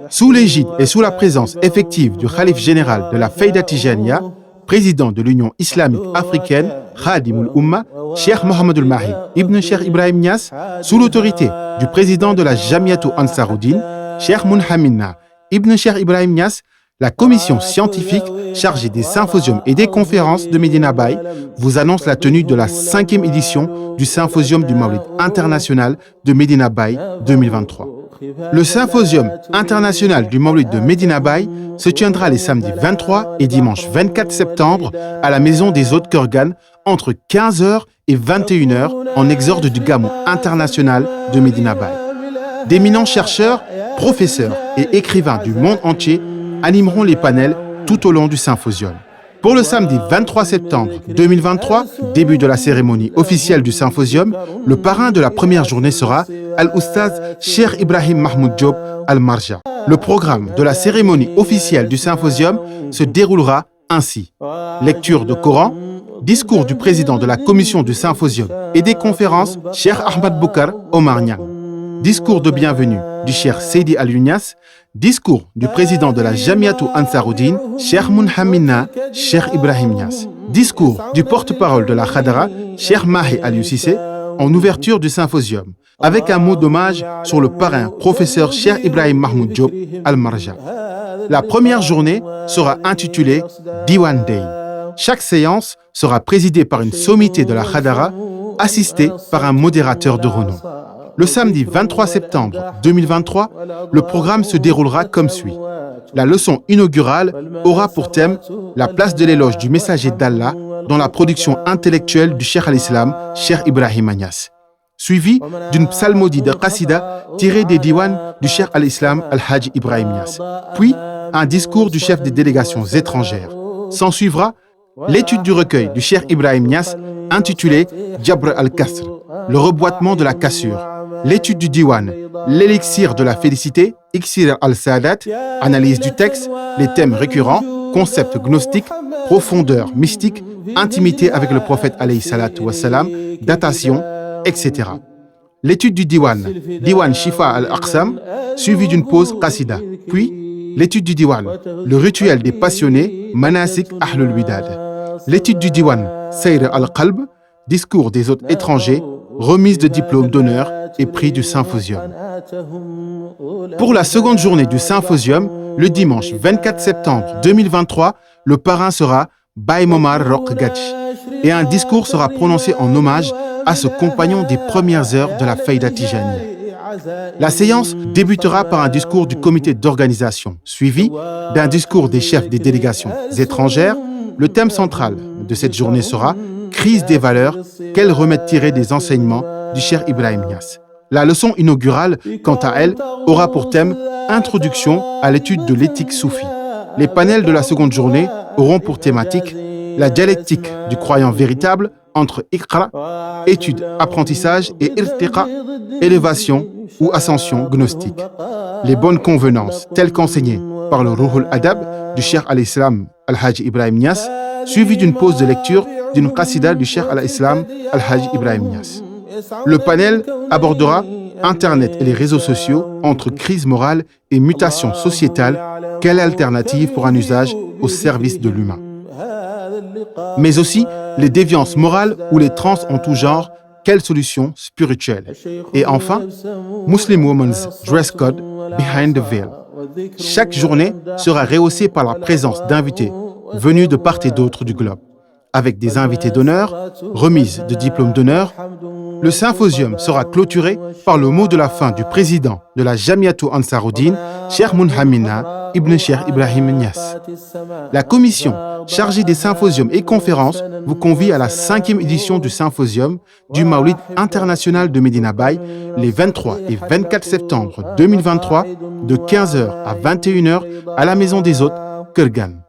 Sous l'égide et sous la présence effective du Khalif général de la Fayda Tijaniya, président de l'Union islamique africaine, Khadimul Umma, Cheikh Mohammed Mahi Ibn Cheikh Ibrahim Niass, sous l'autorité du président de la Jamiatou Ansaruddin, Cheikh Mounhamina Ibn Cheikh Ibrahim Niass, la commission scientifique chargée des symposiums et des conférences de Medina Baye vous annonce la tenue de la 5e édition du Symposium du Mawlid international de Medina Baye 2023. Le Symposium international du Mawlid de Medina Baye se tiendra les samedis 23 et dimanche 24 septembre à la Maison des Hôtes Kurgan entre 15h et 21h en exorde du Gamou international de Medina Baye. D'éminents chercheurs, professeurs et écrivains du monde entier animeront les panels tout au long du symposium. Pour le samedi 23 septembre 2023, début de la cérémonie officielle du symposium, le parrain de la première journée sera Al-Oustaz Cheikh Ibrahim Mahmoud Diop Al-Marja. Le programme de la cérémonie officielle du symposium se déroulera ainsi. Lecture de Coran, discours du président de la commission du symposium et des conférences, Cheikh Ahmad Boukar Omar Niang. Discours de bienvenue du Cheikh Seydi Aliou Niass, discours du président de la Jamiatou Ansaruddin, Cheikh Mounhamina Cheikh Ibrahim Niass, discours du porte-parole de la Khadra, Cheikh Mahi Aliou Cissé, en ouverture du symposium, avec un mot d'hommage sur le parrain professeur Cheikh Ibrahim Mahmoud Diop Al-Marja. La première journée sera intitulée Diwan Day. Chaque séance sera présidée par une sommité de la Khadra, assistée par un modérateur de renom. Le samedi 23 septembre 2023, le programme se déroulera comme suit. La leçon inaugurale aura pour thème la place de l'éloge du messager d'Allah dans la production intellectuelle du Cheikh al-Islam, Cheikh Ibrahim Niass, suivi d'une psalmodie de Qasida tirée des diwans du Cheikh al-Islam Al-Hajj Ibrahim Niass, puis un discours du chef des délégations étrangères. S'en suivra l'étude du recueil du Cheikh Ibrahim Niass intitulé Jabr al-Kasr, le reboitement de la cassure, l'étude du diwan, l'élixir de la félicité, Iksir al-Sadat, analyse du texte, les thèmes récurrents, concepts gnostiques, profondeur mystique, intimité avec le prophète alayhi salatu wassalam, datation, etc. L'étude du diwan, Diwan Shifa al-Aqsam, suivi d'une pause qasida, puis l'étude du diwan, le rituel des passionnés, Manasik Ahlul Widad. L'étude du diwan, Sayr al-Qalb, discours des hôtes étrangers, remise de diplômes d'honneur et prix du symposium. Pour la seconde journée du symposium, le dimanche 24 septembre 2023, le parrain sera Baye Momar Roq Gadj et un discours sera prononcé en hommage à ce compagnon des premières heures de la Fayda Tijaniya. La séance débutera par un discours du comité d'organisation, suivi d'un discours des chefs des délégations étrangères. Le thème central de cette journée sera Crise des valeurs, quel remède tirer des enseignements du Cheikh Ibrahim Niass. La leçon inaugurale, quant à elle, aura pour thème Introduction à l'étude de l'éthique soufie. Les panels de la seconde journée auront pour thématique la dialectique du croyant véritable entre Iqra, étude, apprentissage, et Irtiqa, élévation ou ascension gnostique. Les bonnes convenances, telles qu'enseignées par le Ruhul Adab du Cheikh al-Islam Al-Hajj Ibrahim Niass, suivi d'une pause de lecture d'une qasida du Cheikh al-Islam Al-Hajj Ibrahim Niass. Le panel abordera Internet et les réseaux sociaux entre crise morale et mutation sociétale, quelle alternative pour un usage au service de l'humain. Mais aussi les déviances morales ou les trans en tout genre, quelle solution spirituelle. Et enfin, Muslim Women's Dress Code Behind the Veil. Chaque journée sera rehaussée par la présence d'invités venus de part et d'autre du globe. Avec des invités d'honneur, remise de diplômes d'honneur, le symposium sera clôturé par le mot de la fin du président de la Jamiatou Ansaruddin, Cheikh Mounhamina Ibn Cheikh Ibrahim Niass. La commission chargée des symposiums et conférences vous convie à la 5e édition du symposium du Mawlid international de Medina Baye les 23 et 24 septembre 2023 de 15h à 21h à la Maison des Hôtes Kurgan.